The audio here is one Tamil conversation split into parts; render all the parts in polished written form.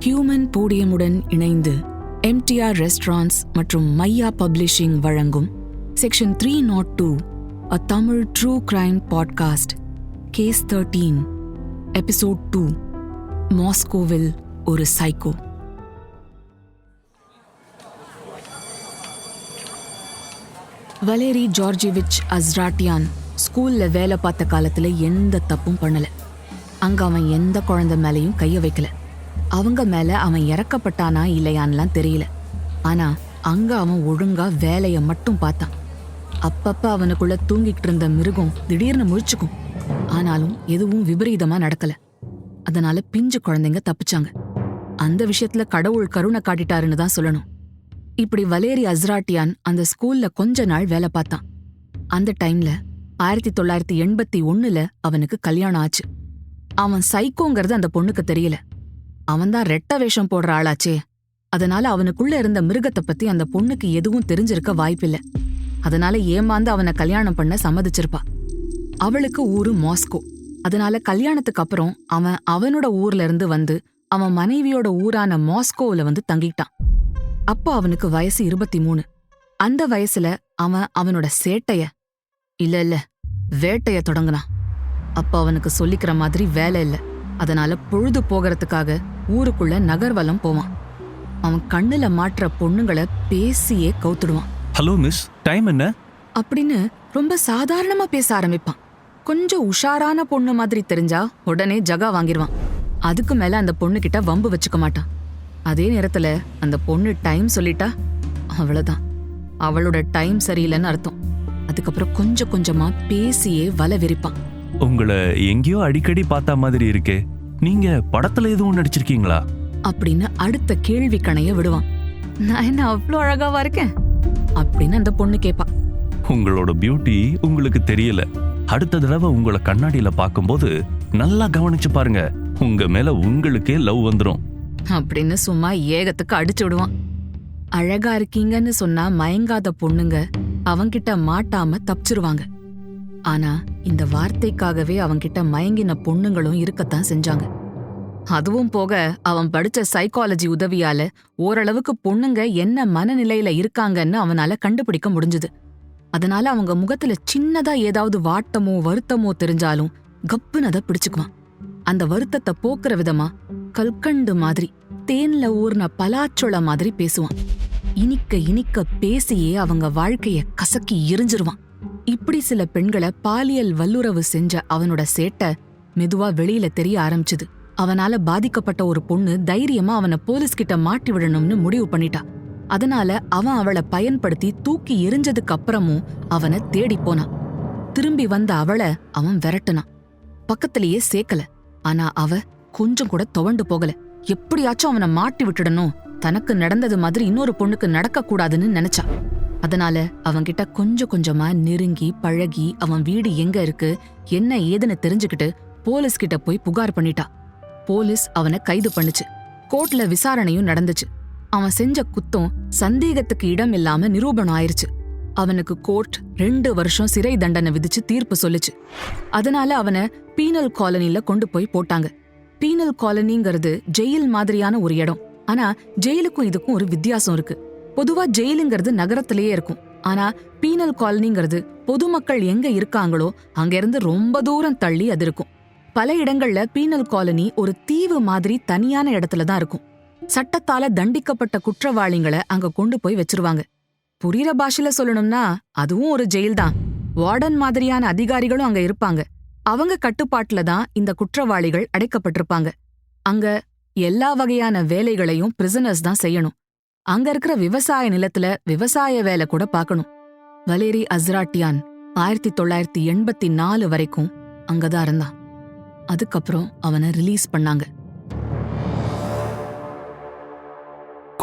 ஹியூமன் போடியமுடன் இணைந்து எம்டிஆர் ரெஸ்டாரண்ட்ஸ் மற்றும் மையா பப்ளிஷிங் வழங்கும் section 302 A Tamil True Crime Podcast Case 13 Episode 2 மாஸ்கோவில் ஒரு சைக்கோ. வலேரி ஜார்ஜிவிச் அஸ்ராட்டியான் ஸ்கூல்ல வேலை பார்த்த காலத்துல எந்த தப்பும் பண்ணல. அங்க அவன் எந்த குழந்தை மேலையும் கைய வைக்கல. அவங்க மேல அவன் இறக்கப்பட்டானா இல்லையான்லாம் தெரியல. ஆனா அங்க அவன் ஒழுங்கா வேலைய மட்டும் பார்த்தான். அப்பப்ப அவனுக்குள்ள தூங்கிட்டு இருந்த மிருகம் திடீர்னு முழிச்சுக்கும். ஆனாலும் எதுவும் விபரீதமா நடக்கல. அதனால பிஞ்சு குழந்தைங்க தப்பிச்சாங்க. அந்த விஷயத்துல கடவுள் கருணை காட்டிட்டாருன்னு தான் சொல்லணும். இப்படி வலேரி அஸ்ராட்டியான் அந்த ஸ்கூல்ல கொஞ்ச நாள் வேலை பார்த்தான். அந்த டைம்ல 1981 அவனுக்கு கல்யாணம் ஆச்சு. அவன் சைக்கோங்கிறது அந்த பொண்ணுக்கு தெரியல. அவன்தான் ரெட்ட வேஷம் போடுற ஆளாச்சே. அதனால அவனுக்குள்ள இருந்த மிருகத்தை பத்தி அந்த பொண்ணுக்கு எதுவும் தெரிஞ்சிருக்க வாய்ப்பில்லை. அதனால ஏமாந்து அவனை கல்யாணம் பண்ண சம்மதிச்சிருப்பா. அவளுக்கு ஊரு மாஸ்கோ. அதனால கல்யாணத்துக்கு அப்புறம் அவன் அவனோட ஊர்ல இருந்து வந்து அவன் மனைவியோட ஊரான மாஸ்கோவுல வந்து தங்கிட்டான். அப்போ அவனுக்கு வயசு 23. அந்த வயசுல அவன் அவனோட சேட்டைய இல்ல வேட்டைய தொடங்கினான். அப்ப அவனுக்கு சொல்லிக்கிற மாதிரி வேலை இல்ல. அதனால பொழுது போகிறதுக்காக ஊருக்குள்ள நகர்வலம் போவான். அவன் கண்ணுல மாற்ற பொண்ணுங்களை பேசியே கவுத்துடுவான். ஹலோ மிஸ், டைம் என்ன அப்படின்னு ரொம்ப சாதாரணமா பேச ஆரம்பிப்பான். கொஞ்சம் உஷாரான பொண்ணு மாதிரி தெரிஞ்சா உடனே ஜகா வாங்கிடுவான். அதுக்கு மேல அந்த பொண்ணு கிட்ட வம்பு வச்சுக்க மாட்டான். அதே நேரத்துல அந்த பொண்ணு டைம் சொல்லிட்டா அவ்வளவுதான், அவளோட டைம் சரியில்லைன்னு அர்த்தம். அதுக்கப்புறம் கொஞ்சம் கொஞ்சமா பேசியே வலை விரிப்பான். உங்களை எங்கேயோ அடிக்கடி பார்த்தா மாதிரி இருக்கே, நீங்க படத்துல எதுவும் நடிச்சிருக்கீங்களா அப்படின்னு அடுத்த கேள்வி கணைய விடுவான். நான் என்ன அவ்வளோ அழகாவா இருக்கேன் அப்படின்னு அந்த பொண்ணு கேப்பா. உங்களோட பியூட்டி உங்களுக்கு தெரியல. அடுத்த தடவை உங்களை கண்ணாடியில பார்க்கும்போது நல்லா கவனிச்சு பாருங்க, உங்க மேல உங்களுக்கே லவ் வந்துரும் அப்படின்னு சும்மா ஏகத்துக்கு அடிச்சு விடுவான். அழகா இருக்கீங்கன்னு சொன்னா மயங்காத பொண்ணுங்க அவன்கிட்ட மாட்டாம தப்பிச்சிருவாங்க. ஆனா இந்த வார்த்தைக்காகவே அவன்கிட்ட மயங்கின பொண்ணுங்களும் இருக்கத்தான் செஞ்சாங்க. அதுவும் போக அவன் படிச்ச சைக்காலஜி உதவியால ஓரளவுக்கு பொண்ணுங்க என்ன மனநிலையில இருக்காங்கன்னு அவனால கண்டுபிடிக்க முடிஞ்சுது. அதனால அவங்க முகத்துல சின்னதா ஏதாவது வாட்டமோ வருத்தமோ தெரிஞ்சாலும் கப்புன்னு அதை பிடிச்சுக்குவான். அந்த வருத்தத்தை போக்குற விதமா கல்கண்டு மாதிரி தேன்ல ஊர்ன பலாச்சொள மாதிரி பேசுவான். இனிக்க இனிக்க பேசியே அவங்க வாழ்க்கைய கசக்கி எரிஞ்சிருவான். இப்படி சில பெண்களை பாலியல் வல்லுறவு செஞ்ச அவனோட சேட்டை மெதுவா வெளியில தெரிய ஆரம்பிச்சுது. அவனால பாதிக்கப்பட்ட ஒரு பொண்ணு தைரியமா அவனை போலீஸ் கிட்ட மாட்டி விடணும்னு முடிவு பண்ணிட்டா. அதனால அவன் அவளை பயன்படுத்தி தூக்கி எரிஞ்சதுக்கு அப்புறமும் அவனை தேடி போனான். திரும்பி வந்த அவளை அவன் விரட்டுனான். பக்கத்திலேயே சேர்க்கல. ஆனா அவ கொஞ்சம் கூட துவண்டு போகல. எப்படியாச்சும் அவனை மாட்டி விட்டுடணும், தனக்கு நடந்தது மாதிரி இன்னொரு பொண்ணுக்கு நடக்க கூடாதுன்னு நினைச்சா. அதனால அவன்கிட்ட கொஞ்சம் கொஞ்சமா நெருங்கி பழகி அவன் வீடு எங்க இருக்கு என்ன ஏதுன்னு தெரிஞ்சுக்கிட்டு போலீஸ் கிட்ட போய் புகார் பண்ணிட்டா. போலீஸ் அவனை கைது பண்ணுச்சு. கோர்ட்ல விசாரணையும் நடந்துச்சு. அவன் செஞ்ச குத்தம் சந்தேகத்துக்கு இடம் இல்லாம நிரூபணம் ஆயிருச்சு. அவனுக்கு கோர்ட் 2 வருஷம் சிறை தண்டனை விதிச்சு தீர்ப்பு சொல்லுச்சு. அதனால அவனை பீனல் காலனில கொண்டு போய் போட்டாங்க. பீனல் காலனிங்கிறது ஜெயில் மாதிரியான ஒரு இடம். ஆனா ஜெயிலுக்கும் இதுக்கும் ஒரு வித்தியாசம் இருக்கு. பொதுவா ஜெயிலுங்கிறது நகரத்திலேயே இருக்கும். ஆனா பீனல் காலனிங்கிறது பொதுமக்கள் எங்க இருக்காங்களோ அங்க இருந்து ரொம்ப தூரம் தள்ளி அது இருக்கும். பல இடங்கள்ல பீனல் காலனி ஒரு தீவு மாதிரி தனியான இடத்துலதான் இருக்கும். சட்டத்தால தண்டிக்கப்பட்ட குற்றவாளிகளை அங்க கொண்டு போய் வச்சிருவாங்க. புரியுற பாஷையில சொல்லணும்னா அதுவும் ஒரு ஜெயில் தான். வார்டன் மாதிரியான அதிகாரிகளும் அங்க இருப்பாங்க. அவங்க கட்டுப்பாட்டுல தான் இந்த குற்றவாளிகள் அடைக்கப்பட்டிருப்பாங்க. அங்க எல்லா வகையான வேலைகளையும் பிரிசனர்ஸ் தான் செய்யணும். அங்க இருக்கிற விவசாய நிலத்துல விவசாய வேலை கூட பார்க்கணும். வலேரி அஸ்ராட்டியான் 1984 வரைக்கும் அங்கதான் இருந்தான். அதுக்கப்புறம் அவனை ரிலீஸ் பண்ணாங்க.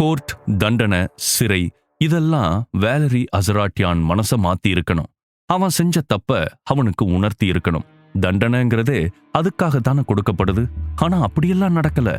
கோர்ட், தண்டனை, சிறை இதெல்லாம் வேலரி அஸ்ராட்டியான் மனச மாத்தி இருக்கணும். அவன் செஞ்ச தப்ப அவனுக்கு உணர்த்தி இருக்கணும். தண்டனைங்கிறதே அதுக்காக தானே கொடுக்கப்படுது. ஆனா அப்படியெல்லாம் நடக்கல.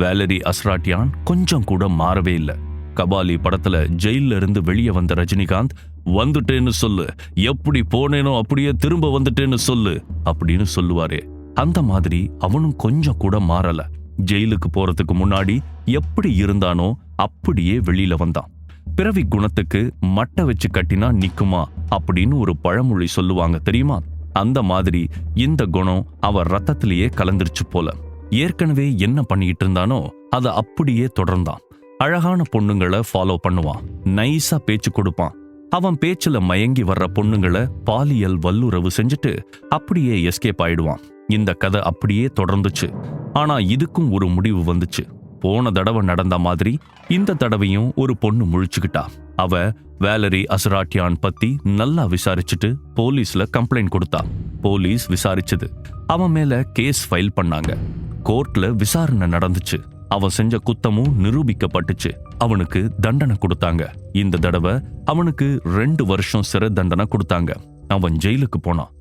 வேலரி அஸ்ராட்டியான் கொஞ்சம் கூட மாறவே இல்லை. கபாலி படத்துல ஜெயில இருந்து வெளியே வந்த ரஜினிகாந்த் வந்துட்டேன்னு சொல்லு, எப்படி போனேனோ அப்படியே திரும்ப வந்துட்டேன்னு சொல்லு அப்படின்னு சொல்லுவாரே, அந்த மாதிரி அவனும் கொஞ்சம் கூட மாறல. ஜெயிலுக்கு போறதுக்கு முன்னாடி எப்படி இருந்தானோ அப்படியே வெளியில வந்தான். பிறவி குணத்துக்கு மட்டை வச்சு கட்டினா நிக்குமா அப்படின்னு ஒரு பழமொழி சொல்லுவாங்க தெரியுமா? அந்த மாதிரி இந்த குணம் அவன் ரத்தத்திலேயே கலந்துருச்சு போல. ஏற்கனவே என்ன பண்ணிட்டு இருந்தானோ அதை அப்படியே தொடர்ந்தான். அழகான பொண்ணுங்களை ஃபாலோ பண்ணுவான், நைஸா பேச்சு கொடுப்பான். அவன் பேச்சுல மயங்கி வர்ற பொண்ணுங்களை பாலியல் வல்லுறவு செஞ்சுட்டு அப்படியே எஸ்கேப் ஆயிடுவான். இந்த கதை அப்படியே தொடர்ந்துச்சு. ஆனா இதுக்கும் ஒரு முடிவு வந்துச்சு. போன தடவை நடந்த மாதிரி இந்த தடவையும் ஒரு பொண்ணு முழிச்சுக்கிட்டா. அவ வேலரி அசராட்டியான் பத்தி நல்லா விசாரிச்சுட்டு போலீஸ்ல கம்ப்ளைண்ட் கொடுத்தா. போலீஸ் விசாரிச்சது. அவன் மேல கேஸ் ஃபைல் பண்ணாங்க. கோர்ட்ல விசாரணை நடந்துச்சு. அவன் செஞ்ச குத்தமும் நிரூபிக்கப்பட்டுச்சு. அவனுக்கு தண்டனை கொடுத்தாங்க. இந்த தடவை அவனுக்கு 2 வருஷம் சிறை தண்டனை கொடுத்தாங்க. அவன் ஜெயிலுக்கு போனான்.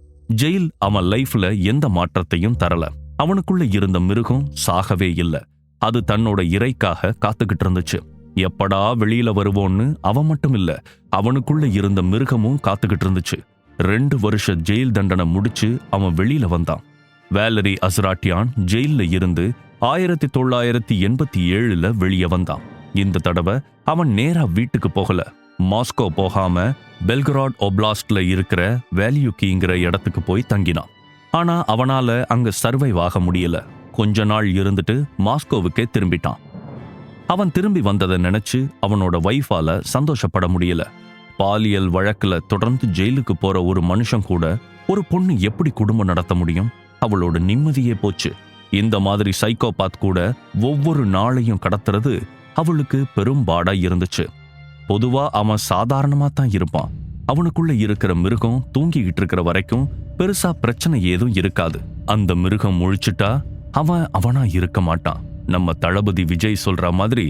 ஜெயில் அவன் லைஃப்ல எந்த மாற்றத்தையும் தரல. அவனுக்குள்ள இருந்த மிருகம் சாகவே இல்ல. அது தன்னோட இறைக்காக காத்துக்கிட்டு இருந்துச்சு. எப்படா வெளியில வருவோன்னு அவன் மட்டும் இல்ல, அவனுக்குள்ள இருந்த மிருகமும் காத்துக்கிட்டு இருந்துச்சு. 2 வருஷ ஜெயில் தண்டனை முடிச்சு அவன் வெளியில வந்தான். வேலரி அசராட்டியான் ஜெயில்ல இருந்து 1987 வெளியே வந்தான். இந்த தடவை அவன் நேரா வீட்டுக்கு போகல. மாஸ்கோ போகாம பெல்கராட் ஒப்லாஸ்ட்ல இருக்கிற வேல்யூக்கிங்கிற இடத்துக்கு போய் தங்கினான். ஆனா அவனால அங்க சர்வைவ் ஆக முடியல. கொஞ்ச நாள் இருந்துட்டு மாஸ்கோவுக்கே திரும்பிட்டான். அவன் திரும்பி வந்ததை நினைச்சு அவனோட வைஃபால சந்தோஷப்பட முடியல. பாலியல் வழக்குல தொடர்ந்து ஜெயிலுக்கு போற ஒரு மனுஷன் கூட ஒரு பொண்ணு எப்படி குடும்பம் நடத்த முடியும்? அவளோட நிம்மதியே போச்சு. இந்த மாதிரி சைக்கோபாத் கூட ஒவ்வொரு நாளையும் கடத்துறது அவளுக்கு பெரும்பாடா இருந்துச்சு. பொதுவா அவன் சாதாரணமா தான் இருப்பான். அவனுக்குள்ள இருக்கிற மிருகம் தூங்கிக்கிட்டு இருக்கிற வரைக்கும் பெருசா பிரச்சனை ஏதும் இருக்காது. அந்த மிருகம் முழிச்சுட்டா அவன் அவனா இருக்க மாட்டான். நம்ம தளபதி விஜய் சொல்ற மாதிரி,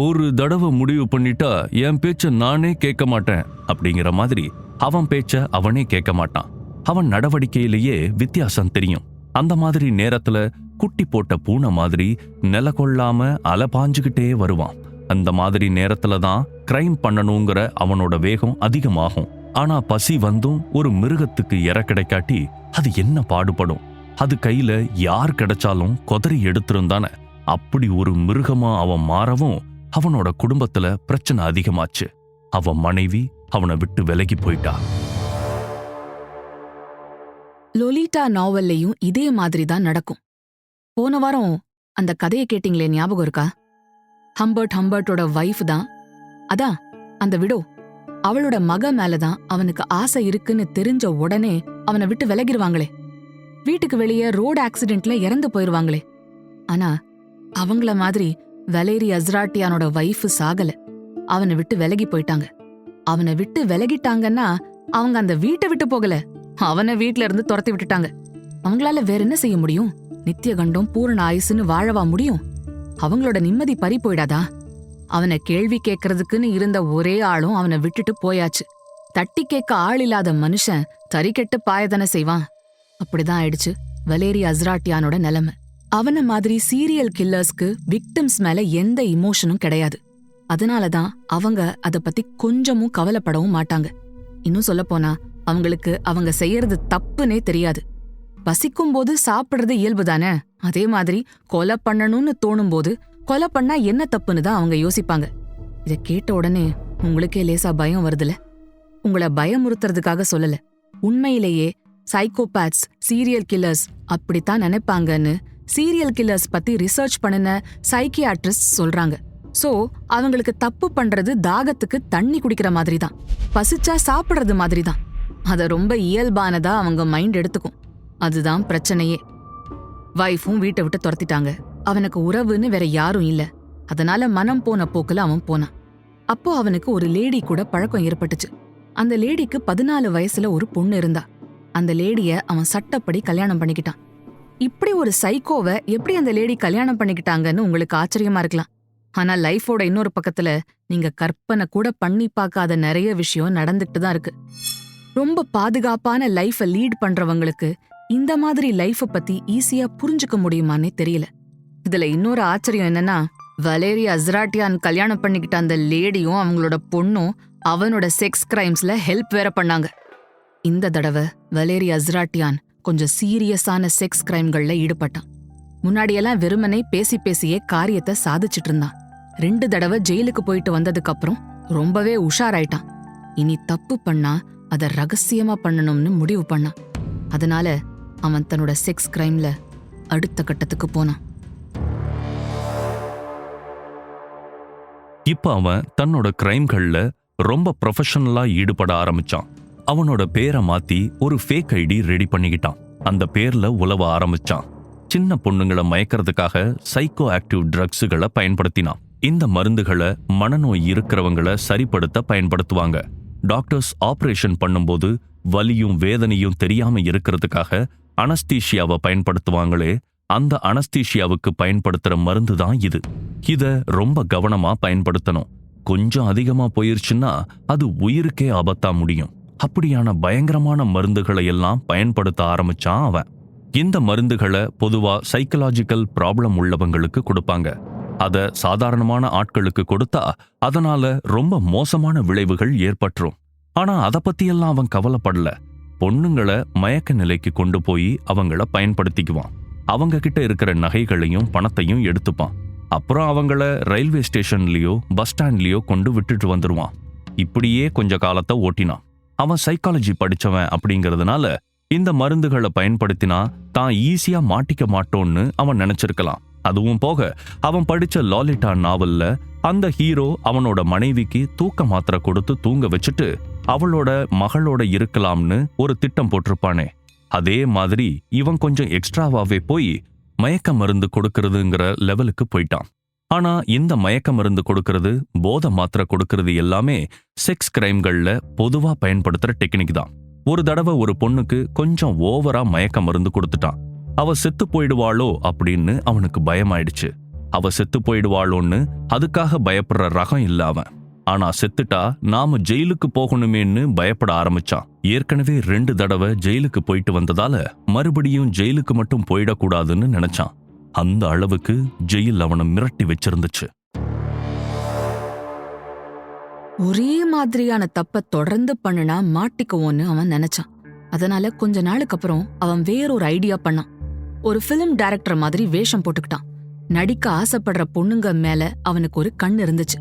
ஒரு தடவை முடிவு பண்ணிட்டா என் பேச்ச நானே கேட்க மாட்டேன் அப்படிங்கிற மாதிரி அவன் பேச்ச அவனே கேட்க மாட்டான். அவன் நடவடிக்கையிலேயே வித்தியாசம் தெரியும். அந்த மாதிரி நேரத்துல குட்டி போட்ட பூனை மாதிரி நில கொள்ளாம அலபாஞ்சுகிட்டே வருவான். அந்த மாதிரி நேரத்துல தான் கிரைம் பண்ணணுங்கிற அவனோட வேகம் அதிகமாகும். ஆனா பசி வந்தும் ஒரு மிருகத்துக்கு இற கிடைக்காட்டி அது என்ன பாடுபடும்? அது கையில யார் கிடைச்சாலும் கொதறி எடுத்திருந்தானே. அப்படி ஒரு மிருகமா அவன் மாறவும் அவனோட குடும்பத்துல பிரச்சனை அதிகமாச்சு. அவன் மனைவி அவனை விட்டு விலகி போயிட்டா. லொலிட்டா நாவல்லையும் இதே மாதிரி தான் நடக்கும். போன வாரம் அந்த கதையை கேட்டீங்களே, ஞாபகம் இருக்கா? ஹம்பர்ட்டோட வைஃப் தான். அதான் அந்த விடோ. அவளோட மக மேலதான் அவனுக்கு ஆசை இருக்குன்னு தெரிஞ்ச உடனே அவனை விட்டு விலகிருவாங்களே. வீட்டுக்கு வெளியே ரோடு ஆக்சிடென்ட்ல இறந்து போயிருவாங்களே. ஆனா அவங்கள மாதிரி வேலரி அசராட்டியானோட வைஃப் சாகல. அவனை விட்டு விலகி போயிட்டாங்க. அவனை விட்டு விலகிட்டாங்கன்னா அவங்க அந்த வீட்டை விட்டு போகல, அவனை வீட்ல இருந்து துரத்தி விட்டுட்டாங்க. அவங்களால வேற என்ன செய்ய முடியும்? நித்திய கண்டம் பூரண ஆயுசுன்னு வாழவா முடியும்? அவங்களோட நிம்மதி பறி போயிடாதா? அவனை கேள்வி கேட்கறதுக்குன்னு இருந்த ஒரே ஆளும் அவனை விட்டுட்டு போயாச்சு. தட்டி கேட்க ஆள் இல்லாத மனுஷன் தறி கெட்டு பாயதானே செய்வான். அப்படிதான் ஆயிடுச்சு வேலரி அசராட்டியானோட நிலைமை. அவன மாதிரி சீரியல் கில்லர்ஸ்க்கு விக்டிம்ஸ் மேல எந்த இமோஷனும் கிடையாது. அதனாலதான் அவங்க அத பத்தி கொஞ்சமும் கவலைப்படவும் மாட்டாங்க. இன்னும் சொல்லப்போனா அவங்களுக்கு அவங்க செய்யறது தப்புனே தெரியாது. பசிக்கும் போது சாப்பிடுறது இயல்புதானே. அதே மாதிரி கொலை பண்ணணும்னு தோணும் போது கொலை பண்ணா என்ன தப்புன்னு தான் அவங்க யோசிப்பாங்க. இத கேட்ட உடனே உங்களுக்கே லேசா பயம் வருதுல? உங்களை பயமுறுத்துறதுக்காக சொல்லல. உண்மையிலேயே சைக்கோபாத்ஸ், சீரியல் கில்லர்ஸ் அப்படித்தான் நினைப்பாங்கன்னு சீரியல் கில்லர்ஸ் பத்தி ரிசர்ச் பண்ணின சைக்கியாட்ரிஸ்ட் சொல்றாங்க. சோ அவங்களுக்கு தப்பு பண்றது தாகத்துக்கு தண்ணி குடிக்கிற மாதிரி தான், பசிச்சா சாப்பிடுறது மாதிரி தான். அத ரொம்ப இயல்பானதா அவங்க மைண்ட் எடுத்துக்கும். அதுதான் பிரச்சனையே. வைஃபும் வீட்டை விட்டு துரத்திட்டாங்க. அவனுக்கு உறவுன்னு வேற யாரும் இல்ல. அதனால மனம் போன போக்குல அவன் போனான். அப்போ அவனுக்கு ஒரு லேடி கூட பழக்கம் ஏற்பட்டுச்சு. அந்த லேடிக்கு 14 வயசுல ஒரு பொண்ணு இருந்தா. அந்த லேடிய அவன் சட்டப்படி கல்யாணம் பண்ணிக்கிட்டான். இப்படி ஒரு சைக்கோவை எப்படி அந்த லேடி கல்யாணம் பண்ணிக்கிட்டாங்கன்னு உங்களுக்கு ஆச்சரியமா இருக்கலாம். ஆனா லைஃபோட இன்னொரு பக்கத்துல நீங்க கற்பனை கூட பண்ணி பார்க்காத நிறைய விஷயம் நடந்துட்டு தான் இருக்கு. ரொம்ப பாதுகாப்பான லைஃப லீட் பண்றவங்களுக்கு இந்த மாதிரி லைஃப பத்தி ஈஸியா புரிஞ்சுக்க முடியுமான்னே தெரியல. இதுல இன்னொரு ஆச்சரியம் என்னன்னா, வேலரி அசராட்டியான் கல்யாணம் பண்ணிக்கிட்ட அந்த லேடியும் அவங்களோட பொண்ணும் அவனோட செக்ஸ் கிரைம்ஸ்ல ஹெல்ப் வேற பண்ணாங்க. இந்த தடவை வேலரி அசராட்டியான் கொஞ்சம் சீரியஸான செக்ஸ் கிரைம்கள்ல ஈடுபட்டான். முன்னாடியெல்லாம் வெறுமனே பேசி பேசியே காரியத்தை சாதிச்சிட்டு இருந்தான். 2 தடவை ஜெயிலுக்கு போயிட்டு வந்ததுக்கு அப்புறம் ரொம்பவே உஷாராயிட்டான். இனி தப்பு பண்ணா அத ரகசியமா பண்ணணும்னு முடிவு பண்ணான். அதனால அவன் தன்னோட செக்ஸ் கிரைம்ல அடுத்த கட்டத்துக்கு போனான். இப்ப அவன் தன்னோட கிரைம்கள்ல ரொம்ப ப்ரொஃபஷனலா ஈடுபட ஆரம்பிச்சான். அவனோட பேரை மாத்தி ஒரு ஃபேக் ஐடி ரெடி பண்ணிக்கிட்டான். அந்த பேர்ல உலவ ஆரம்பிச்சான். சின்ன பொண்ணுங்களை மயக்கிறதுக்காக சைக்கோ ஆக்டிவ் ட்ரக்ஸுகளை பயன்படுத்தினான். இந்த மருந்துகளை மனநோய் இருக்கிறவங்களை சரிப்படுத்த பயன்படுத்துவாங்க. டாக்டர்ஸ் ஆபரேஷன் பண்ணும்போது வலியும் வேதனையும் தெரியாம இருக்கிறதுக்காக அனஸ்தீஷியாவை பயன்படுத்துவாங்களே, அந்த அனஸ்தீஷியாவுக்கு பயன்படுத்துற மருந்து தான் இது. இத ரொம்ப கவனமா பயன்படுத்தணும். கொஞ்சம் அதிகமா போயிருச்சுன்னா அது உயிருக்கே ஆபத்தா முடியும். அப்படியான பயங்கரமான மருந்துகளை எல்லாம் பயன்படுத்த ஆரம்பிச்சான் அவன். இந்த மருந்துகளை பொதுவா சைக்கலாஜிக்கல் ப்ராப்ளம் உள்ளவங்களுக்கு கொடுப்பாங்க. அத சாதாரணமான ஆட்களுக்கு கொடுத்தா அதனால ரொம்ப மோசமான விளைவுகள் ஏற்பட்டுரும். ஆனா அத பத்தியெல்லாம் அவன் கவலைப்படல. பொண்ணுங்களை மயக்க நிலைக்கு கொண்டு போய் அவங்கள பயன்படுத்திக்குவான். அவங்க கிட்ட இருக்கிற நகைகளையும் பணத்தையும் எடுத்துப்பான். அப்புறம் அவங்கள ரயில்வே ஸ்டேஷன்லயோ பஸ் ஸ்டாண்ட்லயோ கொண்டு விட்டுட்டு வந்துருவான். இப்படியே கொஞ்ச காலத்தை ஓட்டினான். அவன் சைக்காலஜி படிச்சவன் அப்படிங்கறதுனால இந்த மருந்துகளை பயன்படுத்தினா தான் ஈஸியா மாட்டிக்க மாட்டோன்னு அவன் நினைச்சிருக்கலாம். அதுவும் போக அவன் படிச்ச லாலிட்டா நாவல்ல அந்த ஹீரோ அவனோட மனைவிக்கு தூக்க மாத்திரை கொடுத்து தூங்க வச்சுட்டு அவளோட மகளோட இருக்கலாம்னு ஒரு திட்டம் போட்டிருப்பானே, அதே மாதிரி இவன் கொஞ்சம் எக்ஸ்ட்ராவாவே போய் மயக்க மருந்து கொடுக்கறதுங்கிற லெவலுக்கு போயிட்டான். ஆனா இந்த மயக்க மருந்து கொடுக்கறது, போதை மாத்திரை கொடுக்கறது எல்லாமே செக்ஸ் கிரைம்கள்ல பொதுவா பயன்படுத்துற டெக்னிக் தான். ஒரு தடவை ஒரு பொண்ணுக்கு கொஞ்சம் ஓவரா மயக்க மருந்து கொடுத்துட்டான். அவ செத்து போயிடுவாளோ அப்படின்னு அவனுக்கு பயமாயிடுச்சு. அவ செத்து போயிடுவாளோன்னு அதுக்காக பயப்படுற ரகம் இல்ல அவன். ஆனா செத்துட்டா நாம ஜெயிலுக்கு போகணுமேன்னு பயப்பட ஆரம்பிச்சான். ஏற்கனவே 2 தடவை ஜெயிலுக்கு போயிட்டு வந்ததால மறுபடியும் ஜெயிலுக்கு மட்டும் போயிடக்கூடாதுன்னு நினைச்சான். அந்த அளவுக்கு ஜெயில் அவனை மிரட்டி வச்சிருந்துச்சு. ஒரே மாதிரியான தப்ப தொடர்ந்து பண்ணுனா மாட்டிக்குவோன்னு அவன் நினைச்சான். அதனால கொஞ்ச நாளுக்கு அப்புறம் அவன் வேறொரு ஐடியா பண்ணான். ஒரு பிலிம் டைரக்டர் மாதிரி வேஷம் போட்டுக்கிட்டான். நடிக்க ஆசைப்படுற பொண்ணுங்க மேல அவனுக்கு ஒரு கண் இருந்துச்சு.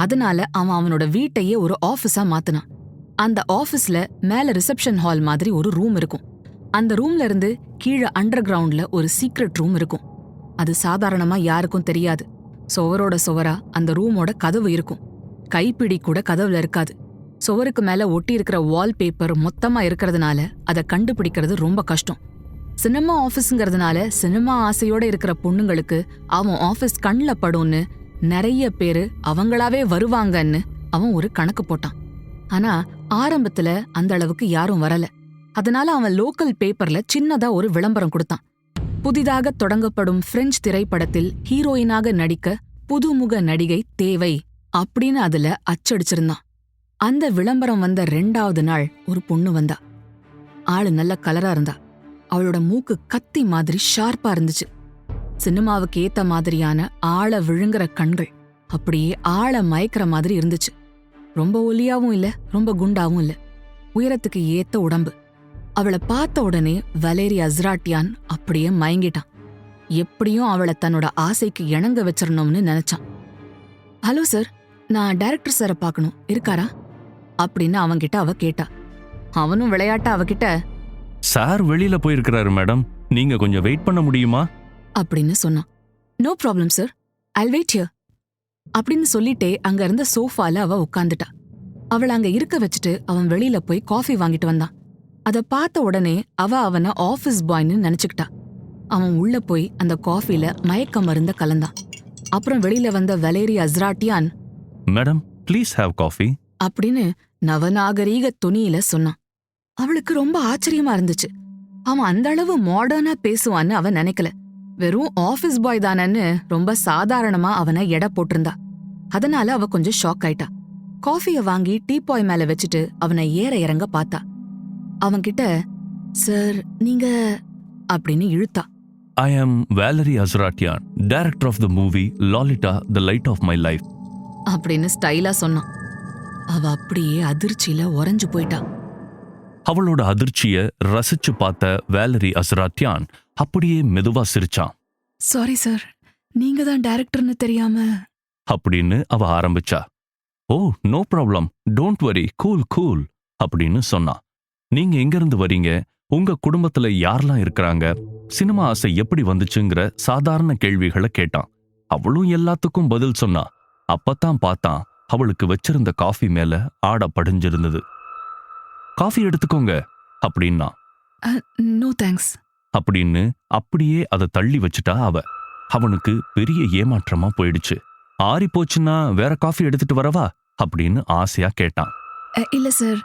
அதனால அவன் அவனோட வீட்டையே ஒரு ஆபீஸா மாத்தினான். அந்த ஆபீஸ்ல மேல ரிசப்ஷன் ஹால் மாதிரி ஒரு ரூம் இருக்கும். அந்த ரூம்ல இருந்து கீழே அண்டர் கிரவுண்ட்ல ஒரு சீக்ரெட் ரூம் இருக்கும். அது சாதாரணமா யாருக்கும் தெரியாது. சுவரோட சுவரா அந்த ரூமோட கதவு இருக்கும். கைப்பிடி கூட கதவுல இருக்காது. சுவருக்கு மேல ஒட்டி இருக்கிற வால்பேப்பர் மொத்தமா இருக்கிறதுனால அதை கண்டுபிடிக்கிறது ரொம்ப கஷ்டம். சினிமா ஆபீஸ்ங்கிறதுனால சினிமா ஆசையோட இருக்கிற பொண்ணுங்களுக்கு அவன் ஆபீஸ் கண்ல படும்னு நிறைய பேரு அவங்களாவே வருவாங்கன்னு அவன் ஒரு கணக்கு போட்டான். ஆனா ஆரம்பத்துல அந்த அளவுக்கு யாரும் வரல. அதனால அவன் லோக்கல் பேப்பர்ல சின்னதா ஒரு விளம்பரம் கொடுத்தான். புதிதாக தொடங்கப்படும் பிரெஞ்சு திரைப்படத்தில் ஹீரோயினாக நடிக்க புதுமுக நடிகை தேவை அப்படின்னு அதுல அச்சடிச்சிருந்தான். அந்த விளம்பரம் வந்த 2வது நாள் ஒரு பொண்ணு வந்தா. ஆளு நல்ல கலரா இருந்தா. அவளோட மூக்கு கத்தி மாதிரி ஷார்ப்பா இருந்துச்சு. சினிமாவுக்கு ஏத்த மாதிரியான ஆழ விழுங்குற கண்கள், அப்படியே ஆழ மயக்கிற மாதிரி இருந்துச்சு. ரொம்ப ஒல்லியாவும் இல்ல, ரொம்ப குண்டாவும் இல்ல. உயரத்துக்கு ஏத்த உடம்பு. அவளை பார்த்த உடனே வலேரி அஸ்ராட்டியான் அப்படியே மயங்கிட்டான். எப்படியும் அவளை தன்னோட ஆசைக்கு இணங்க வச்சிடணும்னு நினைச்சான். ஹலோ சார், நான் டைரக்டர் சாரை பார்க்கணும், இருக்காரா அப்படின்னு அவன்கிட்ட அவ கேட்டா. அவனும் விளையாட்டா அவகிட்ட, சார் வெளியில போயிருக்கிறாரு மேடம், நீங்க கொஞ்சம் வெயிட் பண்ண முடியுமா அப்படின்னு சொன்னான். No problem sir, I'll wait here அப்படின்னு சொல்லிட்டே அங்க இருந்த சோஃபால அவ உட்காந்துட்டா. அவளை அங்க இருக்க வச்சுட்டு அவன் வெளியில போய் காஃபி வாங்கிட்டு வந்தான். அத பார்த்த உடனே அவ அவனை ஆபீஸ் பாய்னு நினைச்சுக்கிட்டா. அவன் உள்ள போய் அந்த காஃபில மயக்க மருந்த கலந்தான். அப்புறம் வெளியில வந்த Valerie Astratian, madam please have coffee அப்படின்னு நவநாகரீக துணியில சொன்னான். அவளுக்கு ரொம்ப ஆச்சரியமா இருந்துச்சு. அவன் அந்த அளவு மாடர்னா பேசுவான்னு அவன் நினைக்கல. வெறும் ஆபீஸ் பாய் தானன்னு ரொம்ப சாதாரணமா அவனை எடை போட்டிருந்தா. அதனால அவ கொஞ்சம் ஷாக் ஆயிட்டா. காஃபிய வாங்கி டீபாய் மேல வச்சுட்டு அவனை ஏற இறங்க பார்த்தா. அவன்கிட்ட, சார் நீங்க அப்படின்னு இழுத்தா. I am Valerie Astratian, director of the movie Lolita the light of my life அப்படின்னு ஸ்டைலா சொன்னான். அவ அப்படியே அதிர்ச்சியில உறைஞ்சு போயிட்டா. அவளோட அதிர்ச்சிய ரசிச்சு பார்த்த வேலரி அஸ்ராட்டியான் அப்படியே மெதுவா சிரிச்சான். சாரி சார், நீங்க தான் டைரக்டர்னு தெரியாம. அப்படின்னு அவ ஆரம்பிச்சா. Oh no problem, don't worry, cool cool அப்படின்னு சொன்னா. நீங்க எங்க இருந்து வரீங்க, உங்க குடும்பத்துல யாரெல்லாம் இருக்கிறாங்க, சினிமா ஆசை எப்படி வந்துச்சுங்கிற சாதாரண கேள்விகளை கேட்டான். அவளும் எல்லாத்துக்கும் பதில் சொன்னா. அப்பத்தான் பார்த்தான், அவளுக்கு வச்சிருந்த காஃபி மேல ஆட படிஞ்சிருந்தது. காஃபி எடுத்துக்கோங்க அப்படின்னா. நோ தேங்க்ஸ் அப்படின்னு அப்படியே அதை தள்ளி வச்சுட்டா அவ. அவனுக்கு பெரிய ஏமாற்றமா போயிடுச்சு. ஆறி போச்சுன்னா வேற காஃபி எடுத்துட்டு வரவா அப்படின்னு ஆசையா கேட்டான். இல்ல சார்,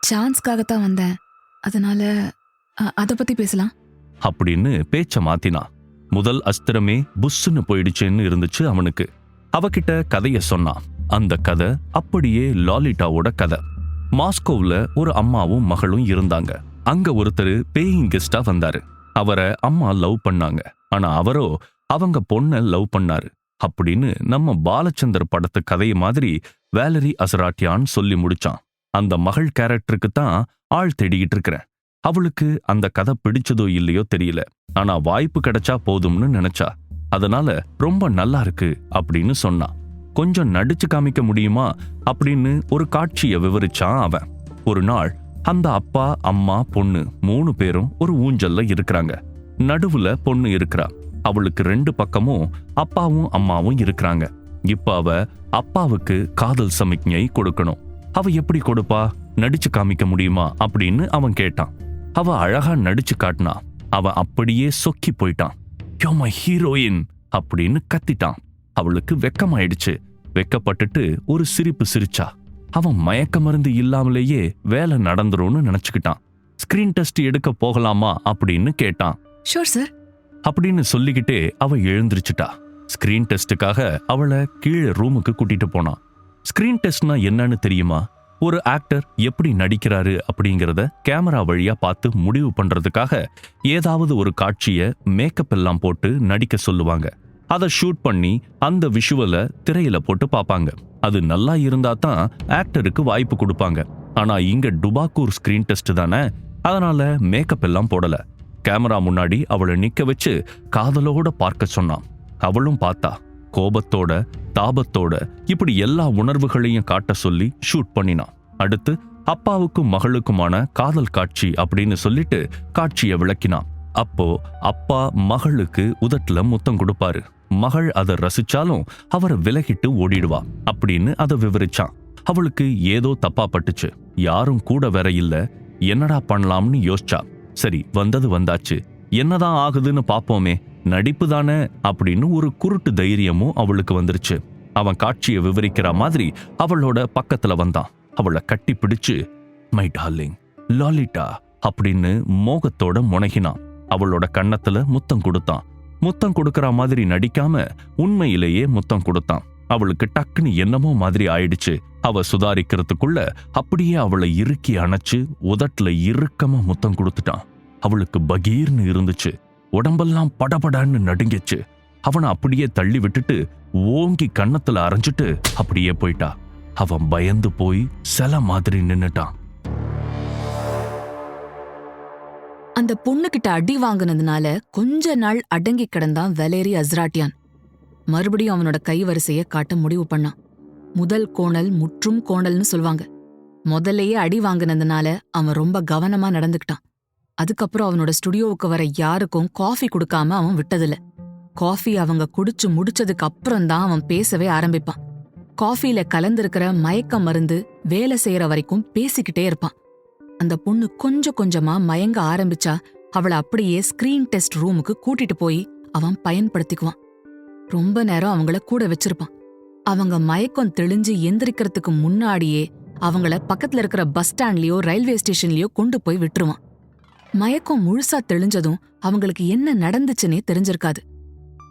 சான்ஸ்க்காகத்தான் வந்தேன், அதனால அத பத்தி பேசலாம் அப்படின்னு பேச்ச மாத்தினான். முதல் அஸ்திரமே புஷ்ன்னு போயிடுச்சுன்னு இருந்துச்சு அவனுக்கு. அவகிட்ட கதைய சொன்னான். அந்த கதை அப்படியே லாலிட்டாவோட கதை. மாஸ்கோவ்ல ஒரு அம்மாவும் மகளும் இருந்தாங்க. அங்க ஒருத்தர் பேயிங் கெஸ்டா வந்தாரு. அவரை அம்மா லவ் பண்ணாங்க. ஆனா அவரோ அவங்க பொண்ண லவ் பண்ணாரு அப்படின்னு நம்ம பாலச்சந்தர் படத்து கதைய மாதிரி வேலரி அசராட்டியான் சொல்லி முடிச்சான். அந்த மகள் கேரக்டருக்கு தான் ஆள் தேடிக்கிட்டு இருக்கிறேன். அவளுக்கு அந்த கதை பிடிச்சதோ இல்லையோ தெரியல, ஆனா வாய்ப்பு கிடைச்சா போதும்னு நினைச்சா. அதனால ரொம்ப நல்லா இருக்கு அப்படின்னு சொன்னா. கொஞ்சம் நடிச்சு காமிக்க முடியுமா அப்படின்னு ஒரு காட்சியை விவரிச்சான் அவன். ஒரு நாள் அந்த அப்பா அம்மா பொண்ணு 3 பேரும் ஒரு ஊஞ்சல்ல இருக்கிறாங்க. நடுவுல பொண்ணு இருக்கிறா. அவளுக்கு 2 பக்கமும் அப்பாவும் அம்மாவும் இருக்கிறாங்க. இப்ப அவ அப்பாவுக்கு காதல் சமிக்ஞை கொடுக்கணும். அவ எப்படி கொடுப்பா, நடிச்சு காமிக்க முடியுமா அப்படின்னு அவன் கேட்டான். அவ அழகா நடிச்சு காட்டினா. அவன் அப்படியே சொக்கி போயிட்டான். யோ மை ஹீரோயின் அப்படின்னு கத்திட்டான். அவளுக்கு வெக்கமாயிடுச்சு. வெக்கப்பட்டுட்டு ஒரு சிரிப்பு சிரிச்சா. அவன் மயக்க மருந்து இல்லாமலேயே வேலை நடந்துரும்னு நினைச்சுக்கிட்டான். ஸ்கிரீன் டெஸ்ட் எடுக்க போகலாமா அப்படின்னு கேட்டான். ஷூர் சார் அப்படின்னு சொல்லிக்கிட்டே அவ எழுந்திருச்சுட்டா. ஸ்கிரீன் டெஸ்டுக்காக அவளை கீழே ரூமுக்கு கூட்டிட்டு போனான். ஸ்கிரீன் டெஸ்ட்னா என்னன்னு தெரியுமா? ஒரு ஆக்டர் எப்படி நடிக்கிறாரு அப்படிங்கறத கேமரா வழியா பார்த்து முடிவு பண்றதுக்காக ஏதாவது ஒரு காட்சிய மேக்கப் எல்லாம் போட்டு நடிக்க சொல்லுவாங்க. அதை ஷூட் பண்ணி அந்த விஷுவல திரையில போட்டு பார்ப்பாங்க. அது நல்லா இருந்தா தான் ஆக்டருக்கு வாய்ப்பு கொடுப்பாங்க. ஆனா இங்க டுபாக்கூர் ஸ்கிரீன் டெஸ்ட் தானே, அதனால மேக்கப் எல்லாம் போடல. கேமரா முன்னாடி அவளை நிக்க வச்சு காதலோட பார்க்க சொன்னான். அவளும் பார்த்தா. கோபத்தோட தாபத்தோட இப்படி எல்லா உணர்வுகளையும் காட்ட சொல்லி ஷூட் பண்ணினான். அடுத்து அப்பாவுக்கும் மகளுக்குமான காதல் காட்சி அப்படின்னு சொல்லிட்டு காட்சியை விளக்கினான். அப்போ அப்பா மகளுக்கு உதட்டுல முத்தம் கொடுப்பாரு. மகள் அதை ரசிச்சாலும் அவரை விலகிட்டு ஓடிடுவா அப்படின்னு அதை விவரிச்சான். அவளுக்கு ஏதோ தப்பா பட்டுச்சு. யாரும் கூட வேற இல்ல, என்னடா பண்ணலாம்னு யோசிச்சா. சரி வந்தது வந்தாச்சு, என்னதான் ஆகுதுன்னு பாப்போமே, நடிப்பு தானே அப்படின்னு ஒரு குருட்டு தைரியமும் அவளுக்கு வந்துருச்சு. அவன் காட்சியை விவரிக்கிற மாதிரி அவளோட பக்கத்துல வந்தான். அவளை கட்டி பிடிச்சு மை டார்லிங் லாலிட்டா அப்படின்னு மோகத்தோட முனகினான். அவளோட கன்னத்துல முத்தம் கொடுத்தான். முத்தம் கொடுக்கற மாதிரி நடிக்காம உண்மையிலேயே முத்தம் கொடுத்தான். அவளுக்கு டக்குன்னு என்னமோ மாதிரி ஆயிடுச்சு. அவ சுதாரிக்கிறதுக்குள்ள அப்படியே அவளை இறுக்கி அணைச்சு உதட்டுல இறுக்கமா முத்தம் கொடுத்துட்டான். அவளுக்கு பகீர்னு இருந்துச்சு. உடம்பெல்லாம் படபடான்னு நடுங்கிச்சு. அவனை அப்படியே தள்ளி விட்டுட்டு ஓங்கி கன்னத்துல அரைஞ்சிட்டு அப்படியே போயிட்டா. அவன் பயந்து போய் சில மாதிரி நின்னுட்டான். அந்த பொண்ணுகிட்ட அடி வாங்கினதுனால கொஞ்ச நாள் அடங்கி கிடந்தான் வேலேரி அஸ்ராட்டியான். மறுபடியும் அவனோட கைவரிசைய காட்ட முடிவு பண்ணான். முதல் கோணல் முற்றும் கோணல்னு சொல்வாங்க. முதல்லையே அடி வாங்கினதுனால அவன் ரொம்ப கவனமா நடந்துக்கிட்டான். அதுக்கப்புறம் அவனோட ஸ்டுடியோவுக்கு வர யாருக்கும் காஃபி கொடுக்காம அவன் விட்டதில்ல. காஃபி அவங்க குடிச்சு முடிச்சதுக்கு அப்புறம் தான் அவன் பேசவே ஆரம்பிப்பான். காஃபில கலந்திருக்கிற மயக்க மருந்து வேலை செய்யற வரைக்கும் பேசிக்கிட்டே இருப்பான். அந்த பொண்ணு கொஞ்சம் கொஞ்சமா மயங்க ஆரம்பிச்சா அவளை அப்படியே ஸ்கிரீன் டெஸ்ட் ரூமுக்கு கூட்டிட்டு போய் அவன் பயன்படுத்திக்குவான். ரொம்ப நேரம் அவங்கள கூட வச்சிருப்பான். அவங்க மயக்கம் தெளிஞ்சு எந்திரிக்கிறதுக்கு முன்னாடியே அவங்கள பக்கத்துல இருக்கிற பஸ் ஸ்டாண்ட்லயோ ரயில்வே ஸ்டேஷன்லயோ கொண்டு போய் விட்டுருவான். மயக்கம் முழுசா தெளிஞ்சதும் அவங்களுக்கு என்ன நடந்துச்சுன்னே தெரிஞ்சிருக்காது.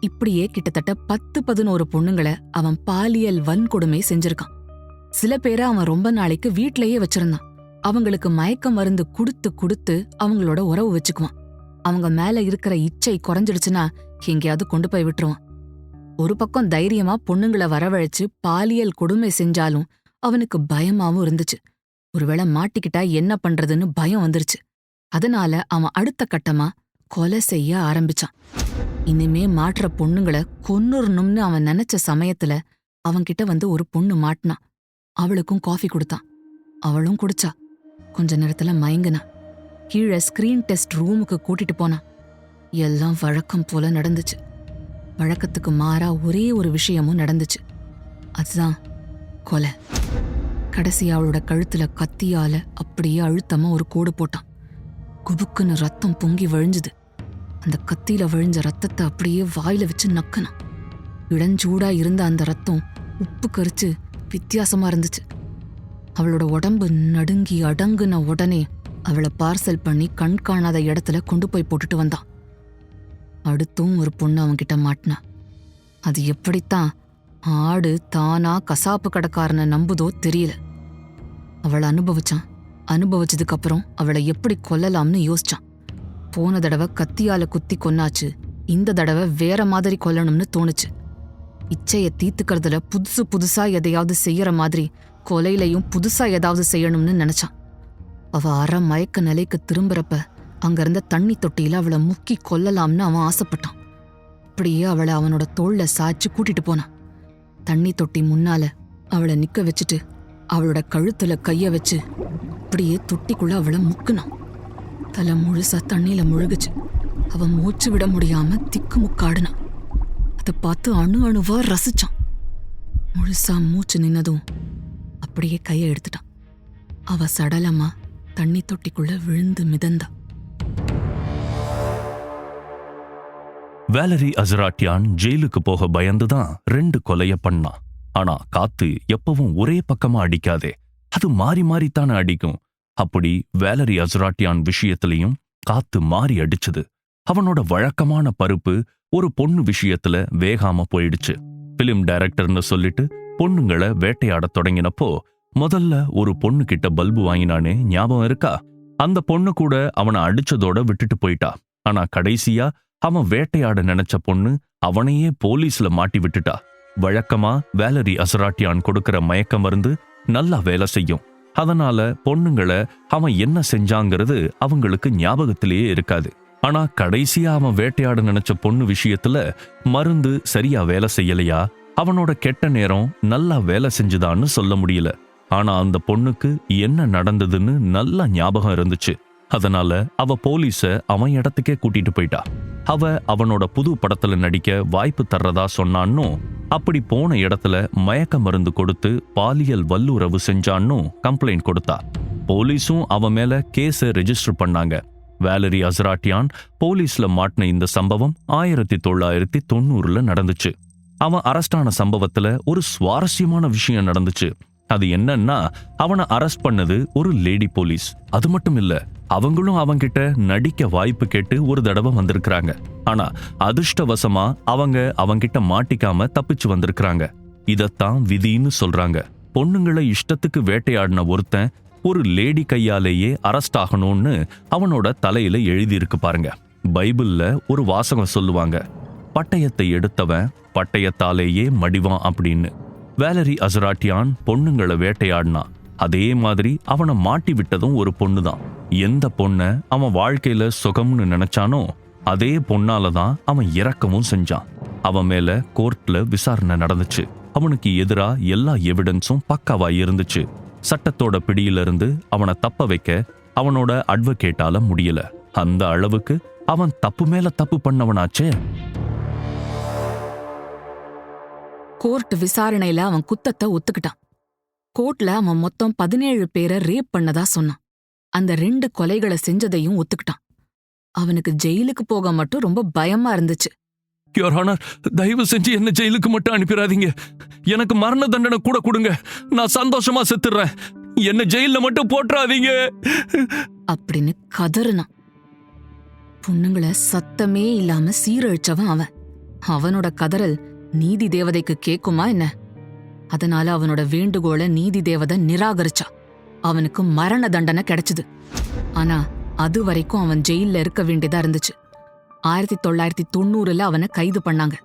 இப்படியே கிட்டத்தட்ட 10-11 பொண்ணுங்களை அவன் பாலியல் வன்கொடுமை செஞ்சிருக்கான். சில பேரை அவன் ரொம்ப நாளைக்கு வீட்லயே வச்சிருந்தான். அவங்களுக்கு மயக்க மருந்து குடுத்து குடுத்து அவங்களோட உறவு வச்சுக்குவான். அவங்க மேல இருக்கிற இச்சை குறைஞ்சிடுச்சுன்னா எங்கேயாவது கொண்டு போய் விட்டுருவான். ஒரு பக்கம் தைரியமா பொண்ணுங்களை வரவழைச்சு பாலியல் கொடுமை செஞ்சாலும் அவனுக்கு பயமாவும் இருந்துச்சு. ஒருவேளை மாட்டிக்கிட்டா என்ன பண்றதுன்னு பயம் வந்துருச்சு. அதனால அவன் அடுத்த கட்டமா கொலை செய்ய ஆரம்பிச்சான். இனிமே மாட்டுற பொண்ணுங்களை கொன்னுறணும்னு அவன் நினைச்ச சமயத்துல அவன்கிட்ட வந்து ஒரு பொண்ணு மாட்டினா. அவளுக்கும் காஃபி கொடுத்தான். அவளும் குடிச்சா. கொஞ்ச நேரத்துல மயங்கினா. கீழே ஸ்கிரீன் டெஸ்ட் ரூமுக்கு கூட்டிட்டு போனான். எல்லாம் வழக்கம் போல நடந்துச்சு. வழக்கத்துக்கு மாறா ஒரே ஒரு விஷயமும் நடந்துச்சு. அதுதான் கொலை. கடைசி அவளோட கழுத்துல கத்தியால அப்படியே அழுத்தமா ஒரு கோடு போட்டான். குபுக்குன்னு ரத்தம் பொங்கி வழிஞ்சுது. அந்த கத்தியில விழிஞ்ச ரத்தத்தை அப்படியே வாயில வச்சு நக்கனான். இளஞ்சூடா இருந்த அந்த ரத்தம் உப்பு கரிச்சு வித்தியாசமா இருந்துச்சு. அவளோட உடம்பு நடுங்கி அடங்குன உடனே அவளை பார்சல் பண்ணி கண் காணாத இடத்துல கொண்டு போய் போட்டுட்டு வந்தான். அடுத்தும் ஒரு பொண்ணு அவன்கிட்ட மாட்டினா. அது எப்படித்தான் ஆடு தானா கசாப்பு கடைக்காரனை நம்புதோ தெரியல. அவளை அனுபவிச்சான். அனுபவிச்சதுக்கு அப்புறம் அவளை எப்படி கொல்லலாம்னு யோசிச்சான். போன தடவை கத்தியால குத்தி கொன்னாச்சு. இந்த தடவை வேற மாதிரி கொல்லணும்னு தோணுச்சு. இச்சைய தீத்துக்கிறதுல புதுசு புதுசா எதையாவது செய்யற மாதிரி கொலையிலையும் புதுசா ஏதாவது செய்யணும்னு நினைச்சான். அவ அற மயக்க நிலைக்கு திரும்புறப்ப அங்கிருந்த தண்ணி தொட்டியில அவளை முக்கி கொல்லலாம்னு அவன் ஆசைப்பட்டான். அப்படியே அவளை அவனோட தோள்ல சாய்ச்சு கூட்டிட்டு போனான். தண்ணி தொட்டி முன்னால அவளை நிக்க வச்சுட்டு அவளோட கழுத்துல கைய வச்சு அப்படியே தொட்டிக்குள்ள அவளை முக்குனான். தலை முழுசா தண்ணியில முழுகுச்சு. அவன் மூச்சு விட முடியாம திக்கு முக்காடுனான். அதை பார்த்து அணு அணுவா ரசிச்சான். முழுசா மூச்சு நின்னதும் அப்படியே கைய எடுத்துட்டான். அவ சடலமா தண்ணி தொட்டிக்குள்ள விழுந்து மிதந்தா. வேலரி அசராட்டியான் ஜெயிலுக்கு போக பயந்துதான் 2 கொலைய பண்ணான். ஆனா காத்து எப்பவும் ஒரே பக்கமா அடிக்காதே, அது மாறி மாறித்தானே அடிக்கும். அப்படி வேலரி அசராட்டியான் விஷயத்திலையும் காத்து மாறி அடிச்சது. அவனோட வழக்கமான பருப்பு ஒரு பொண்ணு விஷயத்துல வேகாம போயிடுச்சு. பிலிம் டைரக்டர்னு சொல்லிட்டு பொண்ணுங்களை வேட்டையாடத் தொடங்கினப்போ முதல்ல ஒரு பொண்ணு கிட்ட பல்பு வாங்கினானே, ஞாபகம் இருக்கா? அந்த பொண்ணு கூட அவனை அடிச்சதோட விட்டுட்டு போயிட்டா. ஆனா கடைசியா அவன் வேட்டையாட நினைச்ச பொண்ணு அவனையே போலீஸ்ல மாட்டி விட்டுட்டா. வழக்கமா வேலரி அசராட்டியான் கொடுக்கிற மயக்க மருந்து நல்லா வேலை செய்யும். அதனால பொண்ணுங்களை அவன் என்ன செஞ்சாங்கிறது அவங்களுக்கு ஞாபகத்திலேயே இருக்காது. ஆனா கடைசியா அவன் வேட்டையாட நினைச்ச பொண்ணு விஷயத்துல மருந்து சரியா வேலை செய்யலையா, அவனோட கெட்ட நேரம் நல்லா வேலை செஞ்சுதான்னு சொல்ல முடியல. ஆனா அந்த பொண்ணுக்கு என்ன நடந்ததுன்னு நல்லா ஞாபகம் இருந்துச்சு. அதனால அவ போலீஸ அவன் இடத்துக்கே கூட்டிட்டு போயிட்டா. அவனோட புது படத்துல நடிக்க வாய்ப்பு தர்றதா சொன்னான்னு, அப்படி போன இடத்துல மயக்க மருந்து கொடுத்து பாலியல் வல்லுறவு செஞ்சான்னு கம்ப்ளைண்ட் கொடுத்தா. போலீஸும் அவன் மேல கேஸ ரெஜிஸ்டர் பண்ணாங்க. வேலரி அசராட்டியான் போலீஸ்ல மாட்டின இந்த சம்பவம் 1990 நடந்துச்சு. அவன் அரெஸ்டான சம்பவத்துல ஒரு சுவாரஸ்யமான விஷயம் நடந்துச்சு. அது என்னன்னா, அவனை அரெஸ்ட் பண்ணது ஒரு லேடி போலீஸ். அது மட்டும் இல்ல, அவங்களும் அவங்கிட்ட நடிக்க வாய்ப்பு கேட்டு ஒரு தடவை வந்திருக்கிறாங்க. ஆனா அதிர்ஷ்டவசமா அவங்கிட்ட மாட்டிக்காம தப்பிச்சு வந்திருக்கிறாங்க. இதத்தான் விதின்னு சொல்றாங்க. பொண்ணுங்களை இஷ்டத்துக்கு வேட்டையாடின ஒருத்தன் ஒரு லேடி கையாலேயே அரெஸ்ட் ஆகணும்னு அவனோட தலையில எழுதியிருக்கு பாருங்க. பைபிள்ல ஒரு வாசகம் சொல்லுவாங்க, பட்டயத்தை எடுத்தவன் பட்டயத்தாலேயே மடிவான் அப்படின்னு. வேலரி அசராட்டியான் பொண்ணுங்களை வேட்டையாடினா. அதே மாதிரி அவனை மாட்டி விட்டதும் ஒரு பொண்ணுதான். எந்த பொண்ண அவன் வாழ்க்கையில சுகம்னு நினைச்சானோ அதே பொண்ணாலதான் அவன் இறக்கவும் செஞ்சான். அவன் மேல கோர்ட்ல விசாரணை நடந்துச்சு. அவனுக்கு எதிரா எல்லா எவிடன்ஸும் பக்காவா இருந்துச்சு. சட்டத்தோட பிடியிலிருந்து அவனை தப்ப வைக்க அவனோட அட்வொகேட்டால முடியல. அந்த அளவுக்கு அவன் தப்பு மேல தப்பு பண்ணவனாச்சே. கோர்ட் விசாரணையில அவன் குத்தத்தை ஒத்துக்கிட்டான். கோர்ட்ல அவன் மொத்தம் 17 பேரை ரேப் பண்ணதா சொன்னான். அந்த 2 கொலைகளை செஞ்சதையும் ஒத்துக்கிட்டான். அவனுக்கு ஜெயிலுக்கு போக மட்டும் ரொம்ப பயமா இருந்துச்சு. யுவர் ஆனர், தயவு செஞ்சு என்ன ஜெயிலுக்கு மட்டும் அனுப்பிடாதீங்க. எனக்கு மரண தண்டனை கூட கொடுங்க. நான் சந்தோஷமா செத்துறேன். என்ன ஜெயில மட்டும் போட்டுறாதீங்க அப்படின்னு கதறினான். பொண்ணுங்களை சத்தமே இல்லாம சீரழிச்சவன் அவன். அவனோட கதறல் நீதி தேவதைக்கு கேக்குமா என்ன? அதனால அவனோட வேண்டுகோளை நீதி தேவதை நிராகரிச்சா. அவனுக்கு மரண தண்டனை கிடைச்சது. ஆனா அது வரைக்கும் அவன் ஜெயில்ல இருக்க வேண்டியதா இருந்துச்சு. 1990 அவனை கைது பண்ணாங்க.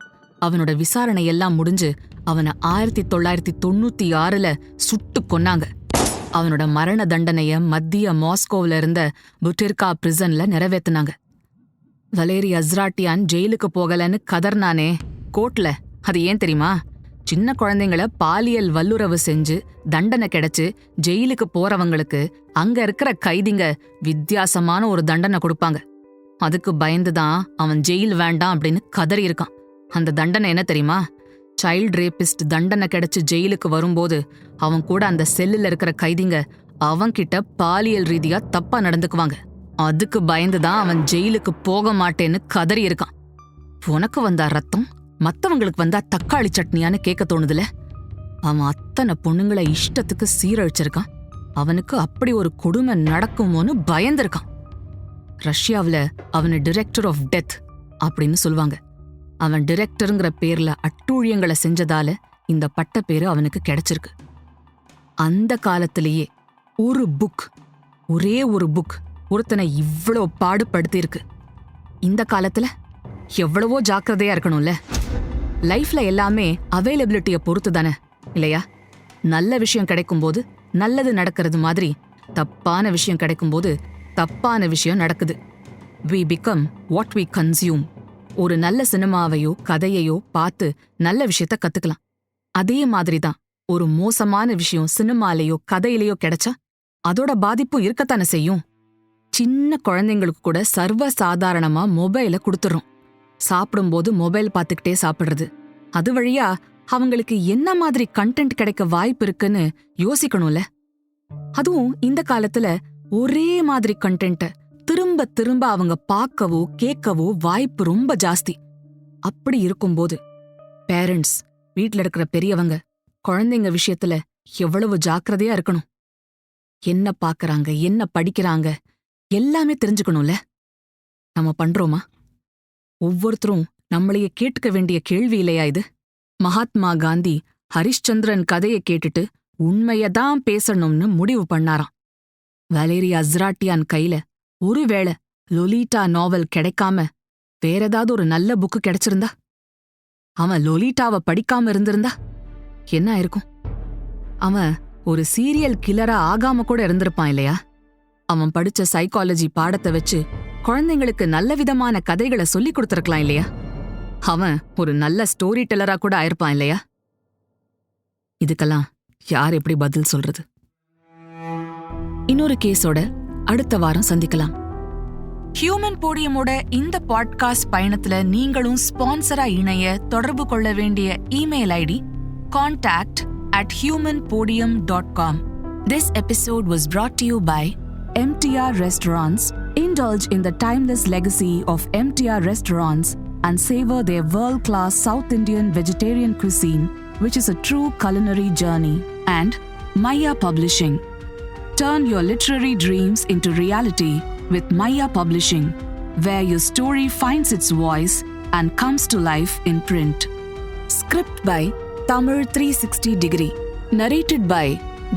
அவனோட விசாரணை எல்லாம் முடிஞ்சு அவனை 1996 சுட்டு கொன்னாங்க. அவனோட மரண தண்டனைய மத்திய மாஸ்கோவில இருந்த புட்டிர்கா பிரிசன்ல நிறைவேத்தினாங்க. வலேரி அஸ்ராட்டியான் ஜெயிலுக்கு போகலன்னு கதர்னானே கோர்ட்ல, அது ஏன் தெரியுமா? சின்ன குழந்தைங்கள பாலியல் வல்லுறவு செஞ்சு தண்டனை கிடைச்சு ஜெயிலுக்கு போறவங்களுக்கு அங்க இருக்கிற கைதிங்க வித்தியாசமான ஒரு தண்டனை கொடுப்பாங்க. அதுக்கு பயந்துதான் அவன் ஜெயில் வேண்டாம் அப்படின்னு கதறி இருக்கான். அந்த தண்டனை என்ன தெரியுமா? சைல்ட் ரேபிஸ்ட் தண்டனை கிடைச்சு ஜெயிலுக்கு வரும்போது அவன் கூட அந்த செல்லுல இருக்கிற கைதிங்க அவன்கிட்ட பாலியல் ரீதியா தப்பா நடந்துக்குவாங்க. அதுக்கு பயந்துதான் அவன் ஜெயிலுக்கு போக மாட்டேன்னு கதறி இருக்கான். உனக்கு வந்தா ரத்தம், மத்தவங்களுக்கு வந்தா தக்காளி சட்னியான்னு கேட்க தோணுதுல. அவன் அத்தனை பொண்ணுங்களை இஷ்டத்துக்கு சீரழிச்சிருக்கான். அவனுக்கு அப்படி ஒரு கொடுமை நடக்குமோன்னு பயந்திருக்கான். ரஷ்யாவுல அவனை டிரெக்டர் ஆஃப் டெத் அப்படின்னு சொல்லுவாங்க. அவன் டிரெக்டருங்கிற பேர்ல அட்டூழியங்களை செஞ்சதால இந்த பட்ட பேரு அவனுக்கு கிடைச்சிருக்கு. அந்த காலத்திலேயே ஒரே ஒரு புக் ஒருத்தனை இவ்வளோ பாடுபடுத்தியிருக்கு. இந்த காலத்துல எவ்வளவோ ஜாக்கிரதையா இருக்கணும்ல. லைஃப்ல எல்லாமே அவைலபிலிட்டியை பொறுத்து தானே, இல்லையா? நல்ல விஷயம் கிடைக்கும்போது நல்லது நடக்கிறது மாதிரி தப்பான விஷயம் கிடைக்கும்போது தப்பான விஷயம் நடக்குது. We become what we consume. ஒரு நல்ல சினிமாவையோ கதையையோ பார்த்து நல்ல விஷயத்த கத்துக்கலாம். அதே மாதிரிதான் ஒரு மோசமான விஷயம் சினிமாலேயோ கதையிலேயோ கிடைச்சா அதோட பாதிப்பும் இருக்கத்தானே செய்யும். சின்ன குழந்தைங்களுக்கு கூட சர்வ சாதாரணமா மொபைலை கொடுத்துறோம். சாப்பிடும்போது மொபைல் பார்த்துக்கிட்டே சாப்பிடுறது. அது வழியா அவங்களுக்கு என்ன மாதிரி கண்டென்ட் கிடைக்க வாய்ப்பு இருக்குன்னு யோசிக்கணும்ல. அதுவும் இந்த காலத்துல ஒரே மாதிரி கண்டென்ட்ட திரும்ப திரும்ப அவங்க பார்க்கவோ கேட்கவோ வாய்ப்பு ரொம்ப ஜாஸ்தி. அப்படி இருக்கும்போது பேரண்ட்ஸ், வீட்ல இருக்கிற பெரியவங்க குழந்தைங்க விஷயத்துல எவ்வளவு ஜாக்கிரதையா இருக்கணும். என்ன பார்க்கறாங்க, என்ன படிக்கிறாங்க, எல்லாமே தெரிஞ்சுக்கணும்ல. நம்ம பண்றோமா? ஒவ்வொருத்தரும் நம்மளையே கேட்டுக்க வேண்டிய கேள்வி இல்லையா இது? மகாத்மா காந்தி ஹரிஷ்சந்திரன் கதையை கேட்டுட்டு உண்மையதான் பேசணும்னு முடிவு பண்ணாராம். வலேரி அஸ்ராட்டியான் கையில ஒருவேளை லொலீட்டா நாவல் கிடைக்காம வேற ஏதாவது ஒரு நல்ல புக்கு கிடைச்சிருந்தா, அவன் லொலீட்டாவை படிக்காம இருந்திருந்தா என்ன ஆயிருக்கும்? அவன் ஒரு சீரியல் கில்லரா ஆகாம கூட இருந்திருப்பான் இல்லையா? அவன் படிச்ச சைக்காலஜி பாடத்தை வச்சு குழந்தைங்களுக்கு நல்ல விதமான கதைகளை சொல்லி கொடுத்திருக்கலாம் இல்லையா? அவன் ஒரு நல்ல ஸ்டோரி டெல்லரா கூட ஆயிருப்பான் இல்லையா? இதுக்கெல்லாம் யார் எப்படி பதில் சொல்றது? இன்னொரு கேஸோட அடுத்த வாரம் சந்திக்கலாம். ஹியூமன் போடியமோட இந்த பாட்காஸ்ட் பயணத்துல நீங்களும் ஸ்பான்சரா இணைய தொடர்பு கொள்ள வேண்டிய email ID contact@humanpodium.com. This episode was brought to you by MTR Restaurants. Indulge in the timeless legacy of MTR Restaurants and savor their world-class South Indian vegetarian cuisine, which is a true culinary journey. And Maya Publishing. Turn your literary dreams into reality with Maya Publishing, where your story finds its voice and comes to life in print. Script by Tamil 360 Degree. Narrated by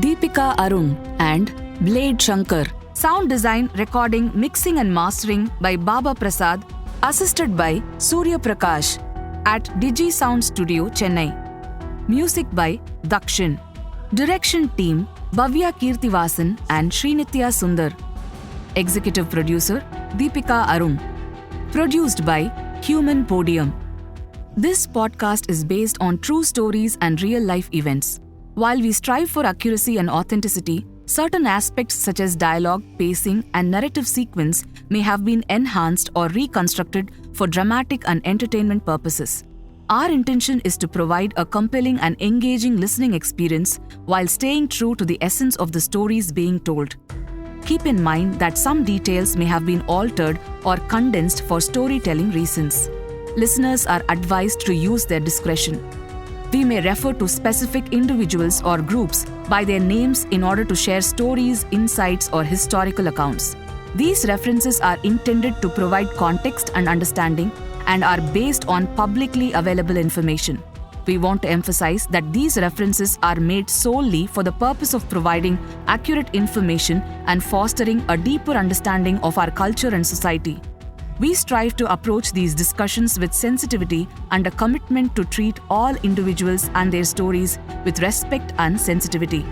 Deepika Arun and Blade Shankar. Sound design, recording, mixing and mastering by Baba Prasad. Assisted by Surya Prakash at Digi Sound Studio, Chennai. Music by Dakshin. Direction team Bhavya Kirtivasan and Srinitya Sundar. Executive producer Deepika Arun. Produced by Human Podium. This podcast is based on true stories and real-life events. While we strive for accuracy and authenticity, certain aspects such as dialogue, pacing, and narrative sequence may have been enhanced or reconstructed for dramatic and entertainment purposes. Our intention is to provide a compelling and engaging listening experience while staying true to the essence of the stories being told. Keep in mind that some details may have been altered or condensed for storytelling reasons. Listeners are advised to use their discretion. We may refer to specific individuals or groups by their names in order to share stories, insights, or historical accounts. These references are intended to provide context and understanding and are based on publicly available information. We want to emphasize that these references are made solely for the purpose of providing accurate information and fostering a deeper understanding of our culture and society. We strive to approach these discussions with sensitivity and a commitment to treat all individuals and their stories with respect and sensitivity.